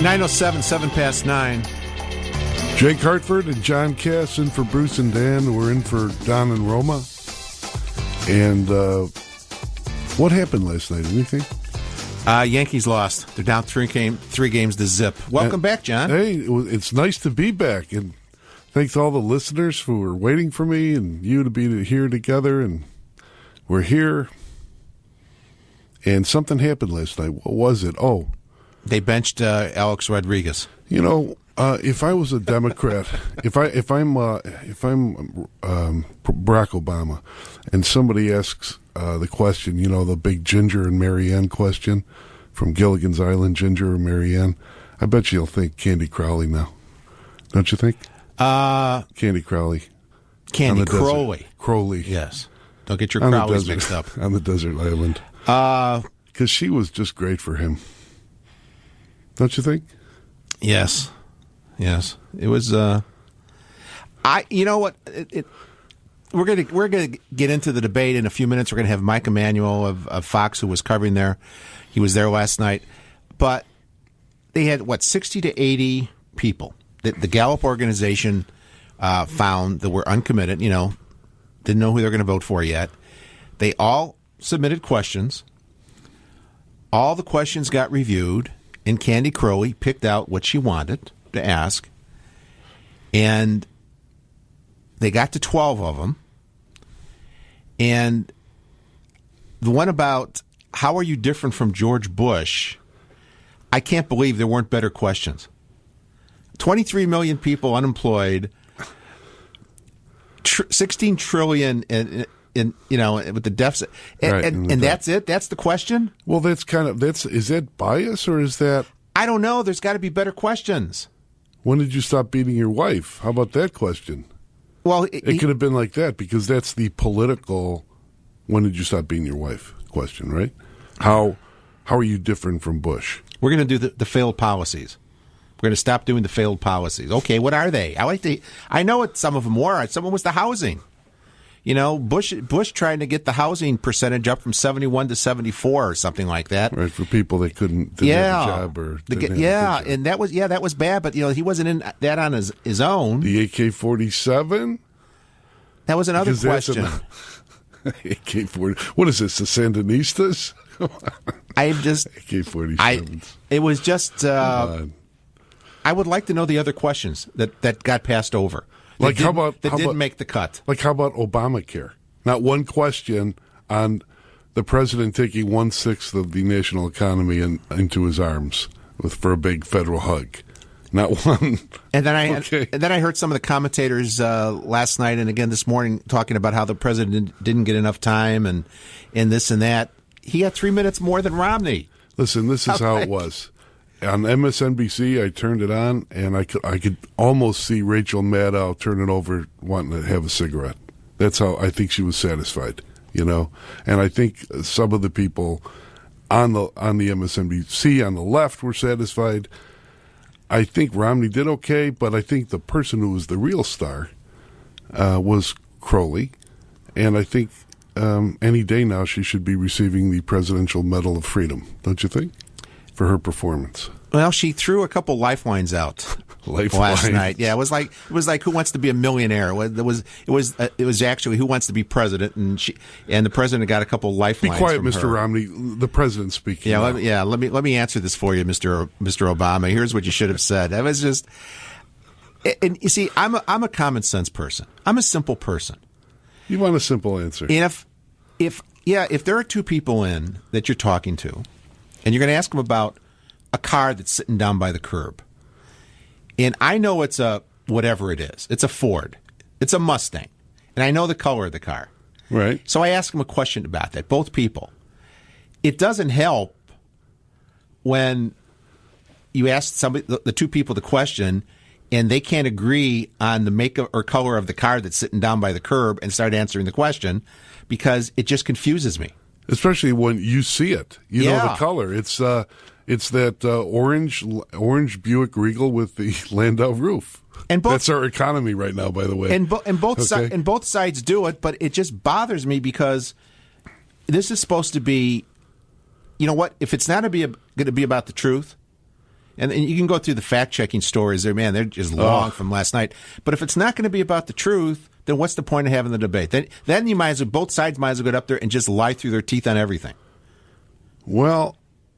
9:07, 7:09. Jake Hartford and John Cass in for Bruce and Dan. We're in for Don and Roma. And what happened last night? Anything? Yankees lost. They're down three games to zip. Welcome back, John. Hey, it's nice to be back. And thanks to all the listeners who were waiting for me and you to be here together. And we're here. And something happened last night. What was it? Oh. They benched Alex Rodriguez. You know, if I was a Democrat, if I'm Barack Obama, and somebody asks the question, you know, the big Ginger and Marianne question from Gilligan's Island, Ginger and Marianne, I bet you'll think Candy Crowley now. Don't you think? Candy Crowley. Candy Crowley. Crowley. Yes. Don't get your Crowleys mixed up. On the desert island. Because she was just great for him. Don't you think? Yes. It was. You know what? We're gonna get into the debate in a few minutes. We're gonna have Mike Emanuel of Fox, who was covering there. He was there last night, but they had 60 to 80 people that the Gallup organization found that were uncommitted. You know, didn't know who they're going to vote for yet. They all submitted questions. All the questions got reviewed. And Candy Crowley picked out what she wanted to ask. And they got to 12 of them. And the one about how are you different from George Bush, I can't believe there weren't better questions. 23 million people unemployed, 16 trillion in you know, with the deficit, and that's it. That's the question. Well, is that bias or is that? I don't know. There's got to be better questions. When did you stop beating your wife? How about that question? Well, it could have been like that because that's the political. When did you stop beating your wife? Question, right? How are you different from Bush? We're going to do the failed policies. We're going to stop doing the failed policies. Okay, what are they? I know what some of them were. Some of them was the housing. You know, Bush trying to get the housing percentage up from 71 to 74 or something like that. Right, for people that didn't have a job or and that was bad. But you know, he wasn't in that on his own. The AK-47. That was another question. AK-40. What is this? The Sandinistas? AK-47. It was just. I would like to know the other questions that got passed over. That didn't make the cut. Like how about Obamacare? Not one question on the president taking 1/6 of the national economy into his arms for a big federal hug. Not one. And then I heard some of the commentators last night and again this morning talking about how the president didn't get enough time and this and that. He had 3 minutes more than Romney. Listen, this is how it was. On MSNBC, I turned it on, and I could almost see Rachel Maddow turn it over, wanting to have a cigarette. That's how I think she was satisfied, you know. And I think some of the people on the MSNBC on the left were satisfied. I think Romney did okay, but I think the person who was the real star was Crowley, and I think any day now she should be receiving the Presidential Medal of Freedom. Don't you think? For her performance. Well, she threw a couple lifelines out last night. Yeah, it was like Who Wants to Be a Millionaire? It was actually Who Wants to Be President, and the president got a couple lifelines. Be quiet, from Mr. her. Romney. The president's speaking. Yeah, let me answer this for you, Mr. Obama. Here's what you should have said. That was just, and you see, I'm a common sense person. I'm a simple person. You want a simple answer. And if there are two people in that you're talking to, and you're going to ask them about a car that's sitting down by the curb. And I know it's a whatever it is. It's a Ford. It's a Mustang. And I know the color of the car. Right. So I ask them a question about that, both people. It doesn't help when you ask somebody, the two people the question, and they can't agree on the make or color of the car that's sitting down by the curb and start answering the question because it just confuses me. Especially when you see it, you know the color. It's that orange Buick Regal with the Landau roof. And that's our economy right now, by the way. And both sides do it, but it just bothers me because this is supposed to be, you know what? If it's not going to be about the truth, And you can go through the fact-checking stories there, man. They're just long from last night. But if it's not going to be about the truth, then what's the point of having the debate? Then you might as well, both sides might as well get up there and just lie through their teeth on everything. Well,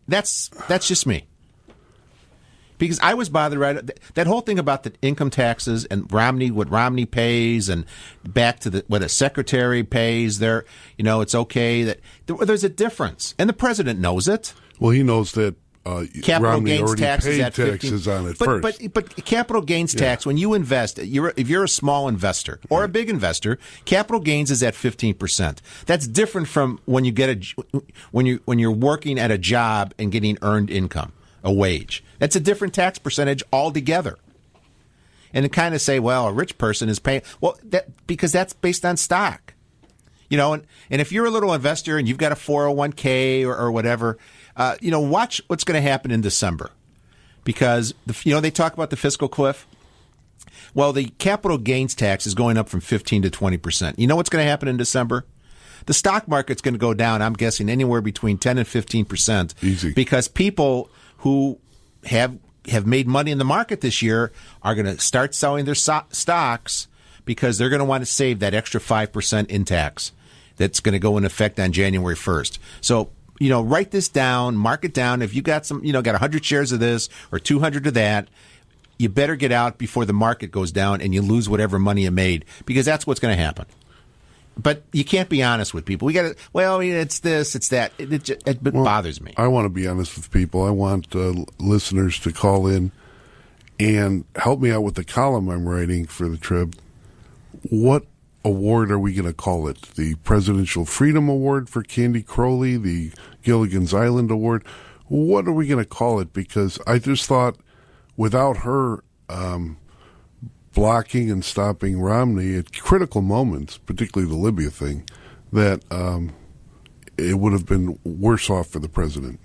that's just me. Because I was bothered that whole thing about the income taxes and what Romney pays, and back to what a secretary pays. There, it's okay that there's a difference, and the president knows it. Well, he knows that. Capital Romney gains already tax paid is at 15. taxes on it first. But capital gains tax, when you invest, if you're a small investor or a big investor, capital gains is at 15%. That's different from when you when you're working at a job and getting earned income, a wage. That's a different tax percentage altogether. And to kind of say, well, a rich person is paying, because that's based on stock. And if you're a little investor and you've got a 401k or whatever, watch what's going to happen in December, because they talk about the fiscal cliff. Well, the capital gains tax is going up from 15 to 20%. You know what's going to happen in December? The stock market's going to go down. I'm guessing anywhere between 10 and 15%. Easy. Because people who have made money in the market this year are going to start selling their stocks, because they're going to want to save that extra 5% in tax that's going to go into effect on January 1st. So, write this down, mark it down. If you got got 100 shares of this or 200 of that, you better get out before the market goes down and you lose whatever money you made, because that's what's going to happen. But you can't be honest with people. We got to, it's this, it's that. It bothers me. I want to be honest with people. I want listeners to call in and help me out with the column I'm writing for the Trib. What award are we going to call it? The Presidential Freedom Award for Candy Crowley, the Gilligan's Island Award? What are we going to call it? Because I just thought, without her blocking and stopping Romney at critical moments, particularly the Libya thing, that it would have been worse off for the president.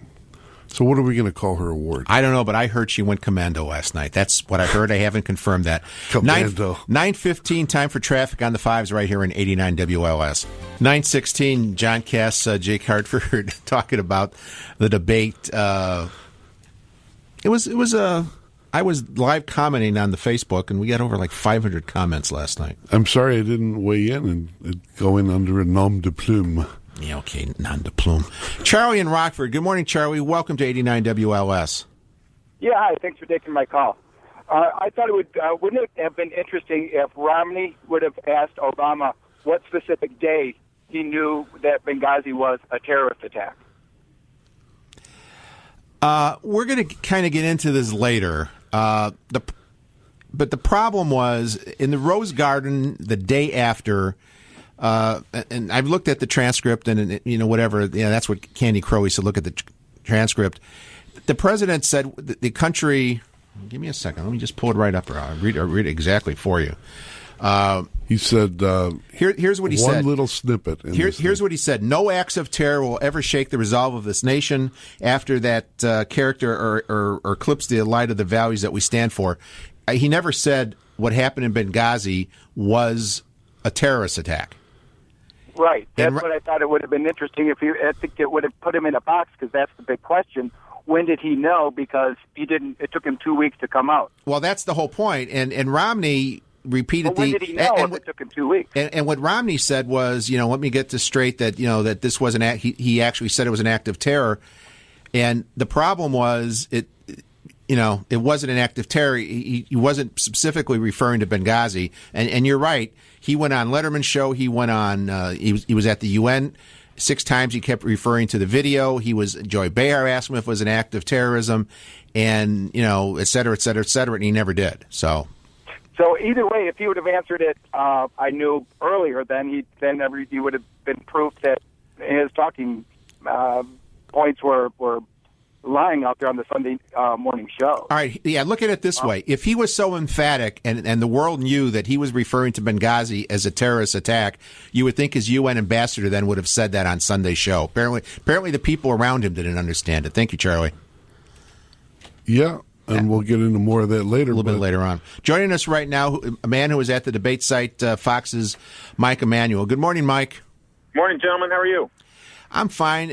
So what are we going to call her award? I don't know, but I heard she went commando last night. That's what I heard. I haven't confirmed that. Commando. 9:15, time for traffic on the fives right here in 89 WLS. 9:16, John Cass, Jake Hartford talking about the debate. I was live commenting on the Facebook, and we got over like 500 comments last night. I'm sorry I didn't weigh in and go in under a nom de plume. Yeah, okay, non de plume. Charlie in Rockford. Good morning, Charlie. Welcome to 89 WLS. Yeah, hi. Thanks for taking my call. I thought wouldn't it have been interesting if Romney would have asked Obama what specific day he knew that Benghazi was a terrorist attack? We're going to kind of get into this later. But the problem was, in the Rose Garden the day after, and I've looked at the transcript, and whatever, that's what Candy Crowley said. Look at the transcript. The president said the country. Give me a second. Let me just pull it right up. I'll read it exactly for you. He said, here's what he said. One little snippet. Here's what he said. No acts of terror will ever shake the resolve of this nation after that character or eclipse the light of the values that we stand for. He never said what happened in Benghazi was a terrorist attack. Right. That's what I thought it would have been interesting if I think it would have put him in a box, because that's the big question. When did he know? Because it took him 2 weeks to come out. Well, that's the whole point. And Romney repeated when did he know if it took him 2 weeks? And what Romney said was, let me get this straight, that, that this was he actually said it was an act of terror. And the problem was it wasn't an act of terror. He wasn't specifically referring to Benghazi. And you're right. He went on Letterman's show. He went on, he was at the UN 6 times. He kept referring to the video. Joy Behar asked him if it was an act of terrorism, and, et cetera, et cetera, et cetera. And he never did. So either way, if he would have answered it, I knew earlier, then he would have been proof that his talking points were lying out there on the Sunday morning show. All right, yeah, look at it this way. If he was so emphatic and the world knew that he was referring to Benghazi as a terrorist attack, you would think his UN ambassador then would have said that on Sunday's show. Apparently the people around him didn't understand it. Thank you, Charlie. Yeah, and we'll get into more of that later. A little bit later on. Joining us right now, a man who was at the debate site, Fox's Mike Emanuel. Good morning, Mike. Morning, gentlemen. How are you? I'm fine.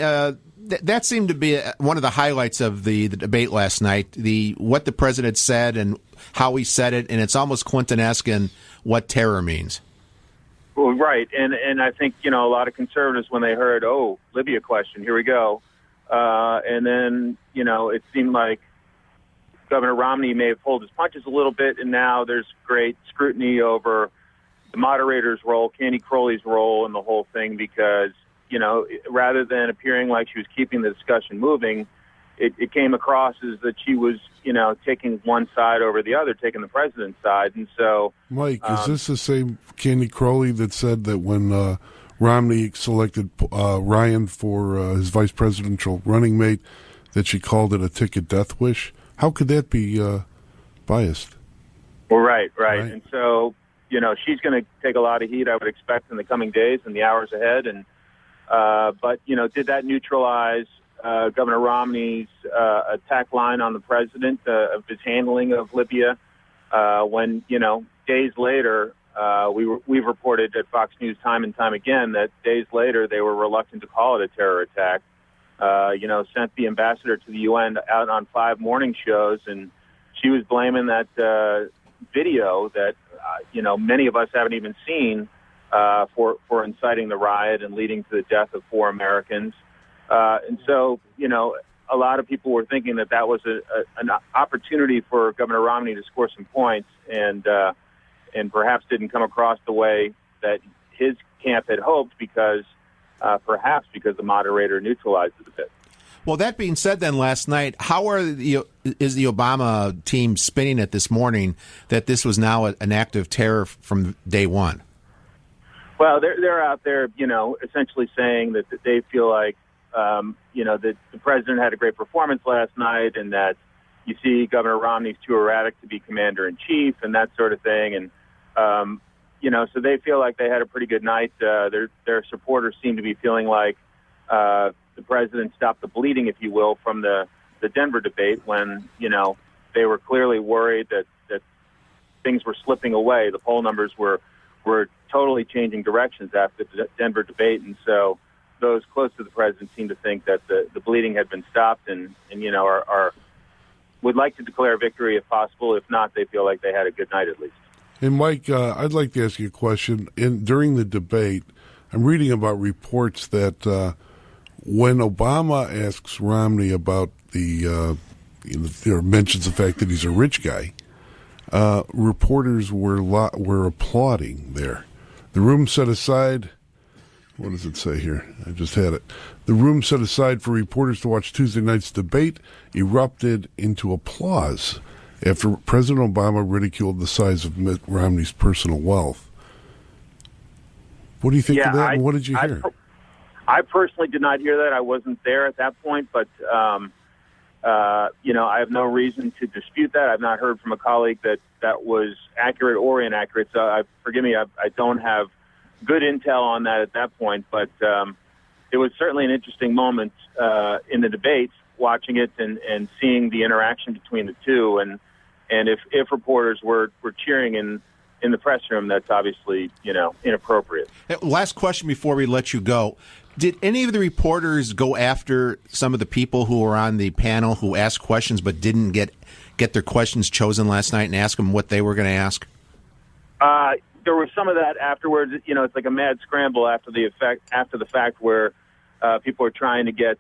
that seemed to be one of the highlights of the debate last night. What the president said and how he said it, and it's almost Clinton-esque in what terror means. Well, right, and I think a lot of conservatives, when they heard, Libya question, here we go, and then it seemed like Governor Romney may have pulled his punches a little bit, and now there's great scrutiny over the moderator's role, Candy Crowley's role in the whole thing, because rather than appearing like she was keeping the discussion moving, it came across as that she was, taking one side over the other, taking the president's side. And so, Mike, is this the same Candy Crowley that said that when Romney selected Ryan for his vice presidential running mate, that she called it a ticket death wish? How could that be biased? Well, right. And so, she's going to take a lot of heat, I would expect, in the coming days and the hours ahead. And but did that neutralize Governor Romney's attack line on the president of his handling of Libya? When days later, we've reported at Fox News time and time again that days later they were reluctant to call it a terror attack. Sent the ambassador to the UN out on 5 morning shows, and she was blaming that video that many of us haven't even seen. For inciting the riot and leading to the death of 4 Americans. And so, a lot of people were thinking that was an opportunity for Governor Romney to score some points and perhaps didn't come across the way that his camp had hoped perhaps because the moderator neutralized it a bit. Well, that being said, then last night, is the Obama team spinning it this morning that this was now an act of terror from day one? Well, they're out there, essentially saying that they feel like, that the president had a great performance last night, and that you see Governor Romney's too erratic to be commander-in-chief and that sort of thing. And, so they feel like they had a pretty good night. Their supporters seem to be feeling like the president stopped the bleeding, if you will, from the Denver debate when, they were clearly worried that things were slipping away. The poll numbers were totally changing directions after the Denver debate, and so those close to the president seem to think that the bleeding had been stopped, and would like to declare victory if possible. If not, they feel like they had a good night at least. And Mike, I'd like to ask you a question. During the debate, I'm reading about reports that when Obama asks Romney about there mentions the fact that he's a rich guy, reporters were applauding there. The room set aside, what does it say here? I just had it. The room set aside for reporters to watch Tuesday night's debate erupted into applause after President Obama ridiculed the size of Mitt Romney's personal wealth. What do you think of that, and what did you hear? I personally did not hear that. I wasn't there at that point, but I have no reason to dispute that. I've not heard from a colleague that was accurate or inaccurate. So forgive me, I don't have good intel on that at that point. But it was certainly an interesting moment in the debates, watching it and seeing the interaction between the two. And if reporters were cheering in the press room, that's obviously inappropriate. Last question before we let you go. Did any of the reporters go after some of the people who were on the panel who asked questions but didn't get their questions chosen last night and ask them what they were going to ask? There was some of that afterwards. It's like a mad scramble after the fact where people are trying to get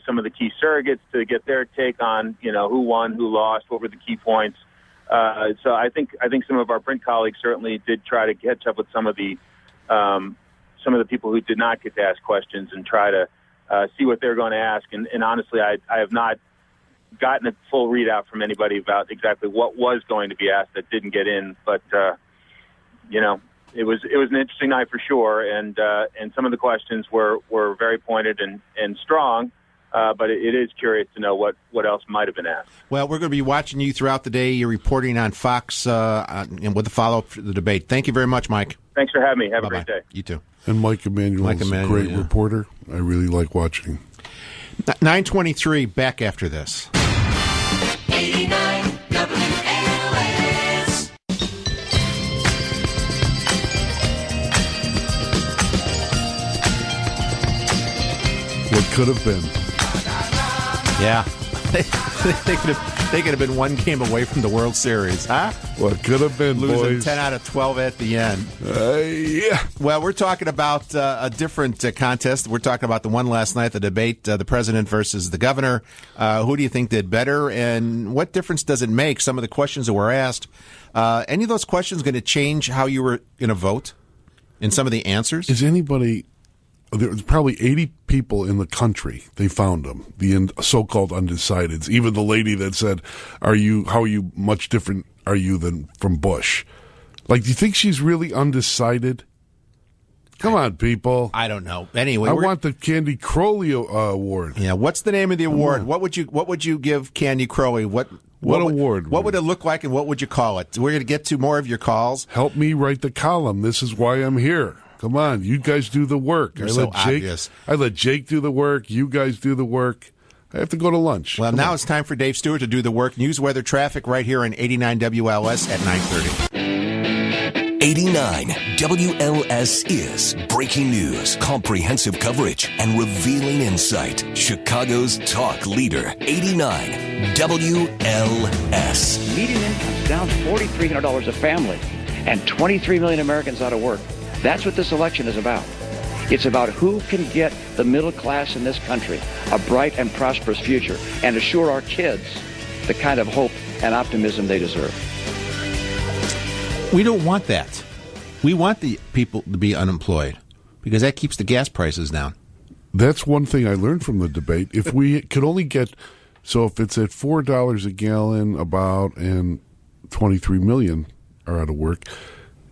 some of the key surrogates to get their take on who won, who lost, what were the key points. So I think some of our print colleagues certainly did try to catch up with some of the people who did not get to ask questions and try to see what they're going to ask. And honestly, I have not gotten a full readout from anybody about exactly what was going to be asked that didn't get in. But it was an interesting night for sure, and some of the questions were very pointed and strong. But it is curious to know what else might have been asked. Well, we're going to be watching you throughout the day. You're reporting on Fox and with the follow-up to the debate. Thank you very much, Mike. Thanks for having me. Have Bye-bye. a great day. You too. And Mike Emanuel is a great reporter. I really like watching him. 9:23, back after this. 89 WLS. What could have been. Yeah. They could have been one game away from the World Series, huh? What could have been, Losing boys. 10 out of 12 at the end. Yeah. Well, we're talking about a different contest. We're talking about the one last night, the debate, the president versus the governor. Who do you think did better, and what difference does it make? Some of the questions that were asked. Any of those questions going to change how you were going to vote in some of the answers? Is anybody... There's probably 80 people in the country. They found them, the so-called undecideds. Even the lady that said, how are you much different are you than from Bush? Like, do you think she's really undecided? Come on, people. I don't know. Anyway, I want the Candy Crowley award. Yeah, what's the name of the award? What would you give Candy Crowley? What award? What would it look like, and what would you call it? We're going to get to more of your calls. Help me write the column. This is why I'm here. Come on, you guys do the work. Obvious. I let Jake do the work. You guys do the work. I have to go to lunch. Well, now it's time for Dave Stewart to do the work. News, weather, traffic right here on 89 WLS at 9:30. 89 WLS is breaking news, comprehensive coverage, and revealing insight. Chicago's talk leader, 89 WLS. Median income down $4,300 a family, and 23 million Americans out of work. That's what this election is about. It's about who can get the middle class in this country a bright and prosperous future and assure our kids the kind of hope and optimism they deserve. We don't want that. We want the people to be unemployed because that keeps the gas prices down. That's one thing I learned from the debate. If we could only get, so if it's at $4 a gallon about and 23 million are out of work,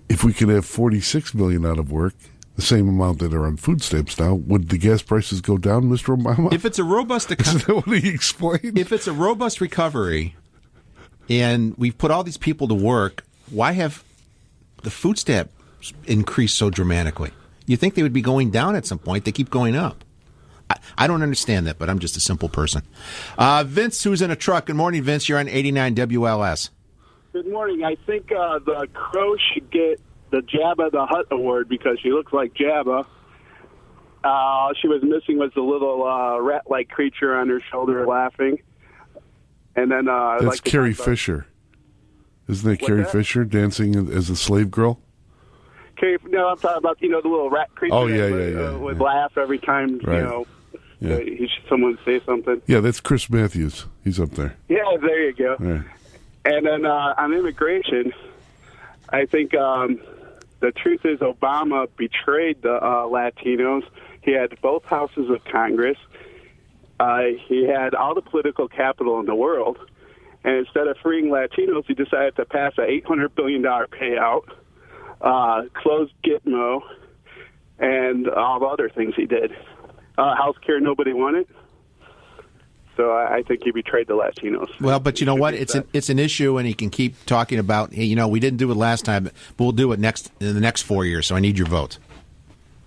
if we could have 46 million out of work, the same amount that are on food stamps now, would the gas prices go down, Mr. Obama? If it's a robust Is that what he explained? If it's a robust recovery and we've put all these people to work, why have the food stamps increased so dramatically? You think they would be going down at some point. They keep going up. I don't understand that, but I'm just a simple person. Vince, who's in a truck. Good morning, Vince. You're on 89 WLS. Good morning. I think the Crow should get the Jabba the Hutt award because she looks like Jabba. All she was missing was the little rat-like creature on her shoulder laughing. And then that's Carrie Fisher. Isn't that Carrie Fisher dancing as a slave girl? No, I'm talking about, the little rat creature would laugh every time, someone say something. Yeah, that's Chris Matthews. He's up there. Yeah, there you go. Right. And then on immigration, I think the truth is Obama betrayed the Latinos. He had both houses of Congress. He had all the political capital in the world. And instead of freeing Latinos, he decided to pass an $800 billion payout, close Gitmo, and all the other things he did. Health care nobody wanted. So I think he betrayed the Latinos. Well, but you know what? It's an issue, and he can keep talking about, hey, we didn't do it last time, but we'll do it in the next 4 years, so I need your vote.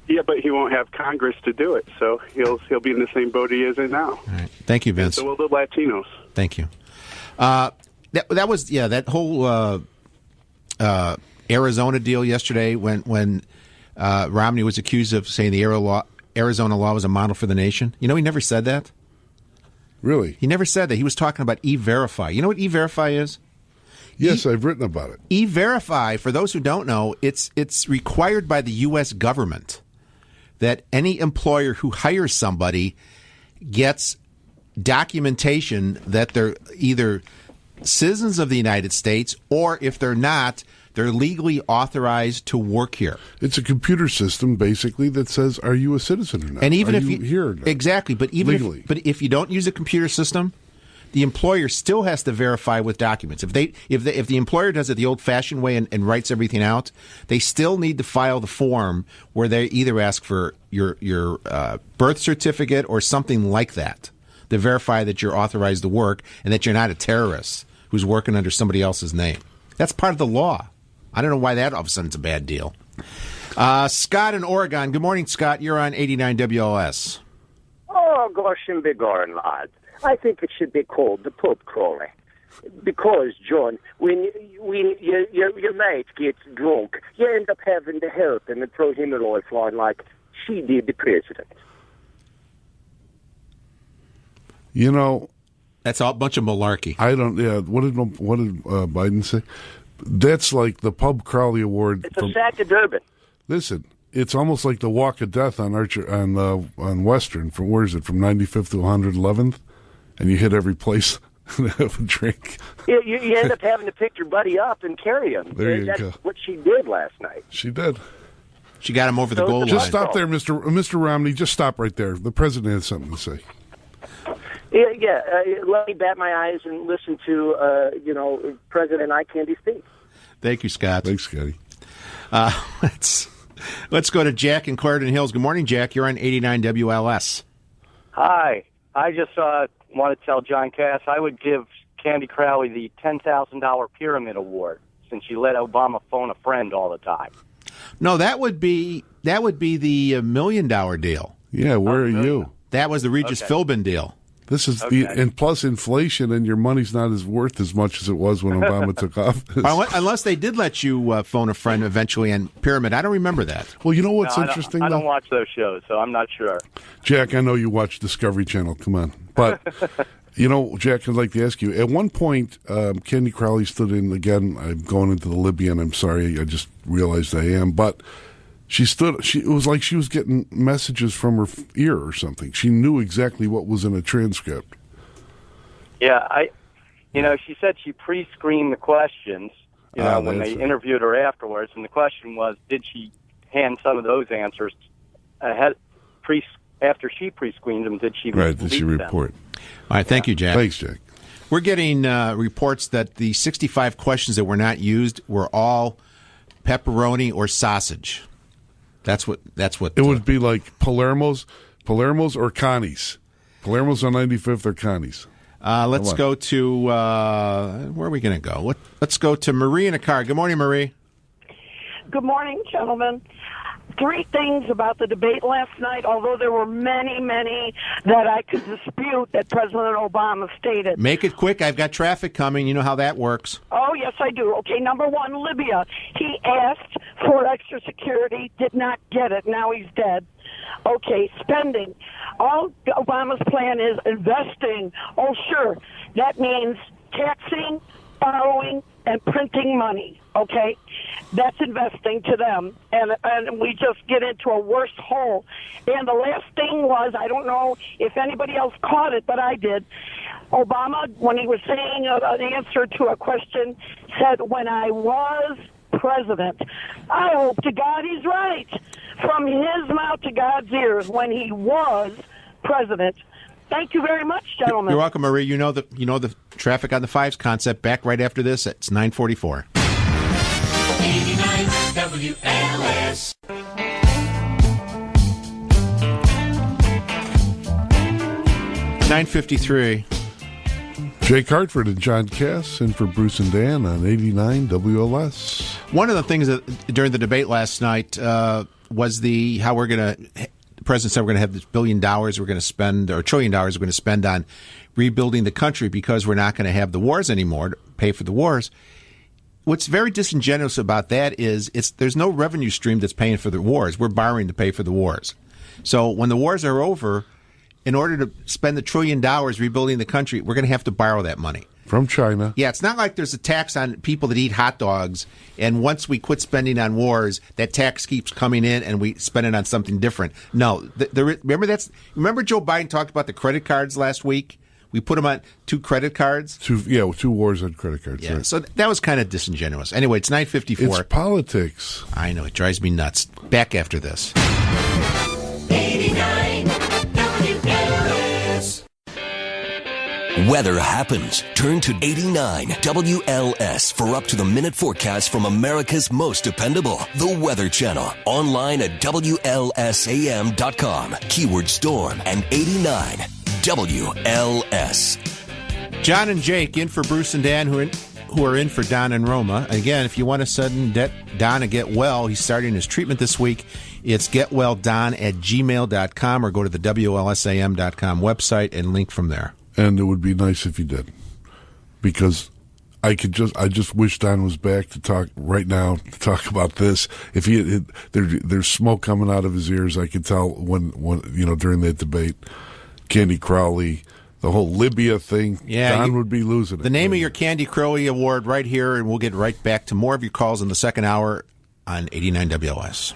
Yeah, but he won't have Congress to do it, so he'll be in the same boat he is in now. All right. Thank you, Vince. And so will the Latinos. Thank you. That was that whole Arizona deal yesterday when Romney was accused of saying the Arizona law was a model for the nation. He never said that. Really? He never said that. He was talking about E-Verify. You know what E-Verify is? Yes, I've written about it. E-Verify, for those who don't know, it's required by the U.S. government that any employer who hires somebody gets documentation that they're either citizens of the United States or, if they're not, they're legally authorized to work here. It's a computer system, basically, that says, "Are you a citizen or not?" And even are if you here, or not? Exactly, but even legally, if you don't use a computer system, the employer still has to verify with documents. If the employer does it the old-fashioned way and writes everything out, they still need to file the form where they either ask for your birth certificate or something like that to verify that you're authorized to work and that you're not a terrorist who's working under somebody else's name. That's part of the law. I don't know why that all of a sudden is a bad deal. Scott in Oregon. Good morning, Scott. You're on 89 WLS. Oh, gosh and begone, lad. I think it should be called the pub crawler. Because, John, when your mate gets drunk, you end up having to help him and throw him a lifeline like she did the president. You know, That's a bunch of malarkey. I don't. Yeah, what did Biden say? That's like the Pub Crowley Award. It's a sack of Durban. Listen, it's almost like the Walk of Death on on Western. From where is it? From 95th to 111th, and you hit every place and have a drink. You end up having to pick your buddy up and carry him. There you That's go. what she did last night. She did. She got him over the goal line. Just stop there, Mr. Romney. Just stop right there. The president has something to say. Yeah. Let me bat my eyes and listen to President Eye Candy speak. Thank you, Scott. Thanks, Scotty. Let's go to Jack in Clarendon Hills. Good morning, Jack. You're on 89 WLS. Hi. I just want to tell John Cass I would give Candy Crowley the $10,000 Pyramid Award since she let Obama phone a friend all the time. No, that would be the $1 million deal. Yeah, where are you? That was the Regis Philbin deal. This is and plus inflation, and your money's not as worth as much as it was when Obama took office. Unless they did let you phone a friend eventually on Pyramid. I don't remember that. Well, you know what's interesting? I don't watch those shows, so I'm not sure. Jack, I know you watch Discovery Channel. Come on. But, Jack, I'd like to ask you. At one point, Candy Crowley stood in, again, I'm going into the Libyan. I'm sorry. I just realized I am. But it was like she was getting messages from her ear or something. She knew exactly what was in a transcript. Yeah, she said she pre-screened the questions, when they interviewed her afterwards, and the question was, did she hand some of those answers ahead, after she pre-screened them, did she report? All right, thank you, Jack. Thanks, Jack. We're getting reports that the 65 questions that were not used were all pepperoni or sausage. That's what it would be like Palermo's or Connie's. Palermo's on 95th or Connie's. Let's go to where are we going to go? Let's go to Marie in a car. Good morning, Marie. Good morning, gentlemen. 3 things about the debate last night, although there were many, many that I could dispute that President Obama stated. Make it quick. I've got traffic coming. You know how that works. Oh, yes, I do. Okay, number 1, Libya. He asked for extra security, did not get it. Now he's dead. Okay, spending. All Obama's plan is investing. Oh, sure. That means taxing, borrowing, and printing money, okay? That's investing to them. And we just get into a worse hole. And the last thing was, I don't know if anybody else caught it, but I did. Obama, when he was saying an answer to a question, said, when I was president. I hope to God he's right. From his mouth to God's ears, when he was president. Thank you very much, gentlemen. You're welcome, Marie. You know the traffic on the fives concept. Back right after this. It's 9:44. 89 WLS. 9:53. Jake Hartford and John Cass in for Bruce and Dan on 89 WLS. One of the things that during the debate last night was how we're going to. The president said we're going to have this $1 billion we're going to spend, or $1 trillion we're going to spend on rebuilding the country because we're not going to have the wars anymore to pay for the wars. What's very disingenuous about that is there's no revenue stream that's paying for the wars. We're borrowing to pay for the wars. So when the wars are over, in order to spend the $1 trillion rebuilding the country, we're going to have to borrow that money. From China. Yeah, it's not like there's a tax on people that eat hot dogs, and once we quit spending on wars, that tax keeps coming in and we spend it on something different. No, remember Joe Biden talked about the credit cards last week? We put them on 2 credit cards. 2 wars on credit cards. Yeah, right. so that was kind of disingenuous. Anyway, it's 9:54. It's politics. I know, it drives me nuts. Back after this. 89 WLS. Weather happens. Turn to 89 WLS for up-to-the-minute forecast from America's most dependable, The Weather Channel. Online at WLSAM.com. Keyword storm and 89 WLS. John and Jake in for Bruce and Dan, who are in for Don and Roma. Again, if you want to send Don to get well, he's starting his treatment this week. It's getwelldon@gmail.com or go to the WLSAM.com website and link from there. And it would be nice if you did, because I just wish Don was back to talk right now to talk about this. If there's smoke coming out of his ears, I could tell when during that debate, Candy Crowley the whole Libya thing, Yeah, Don would be losing it. The name of your Candy Crowley Award right here, and we'll get right back to more of your calls in the second hour on 89 WLS.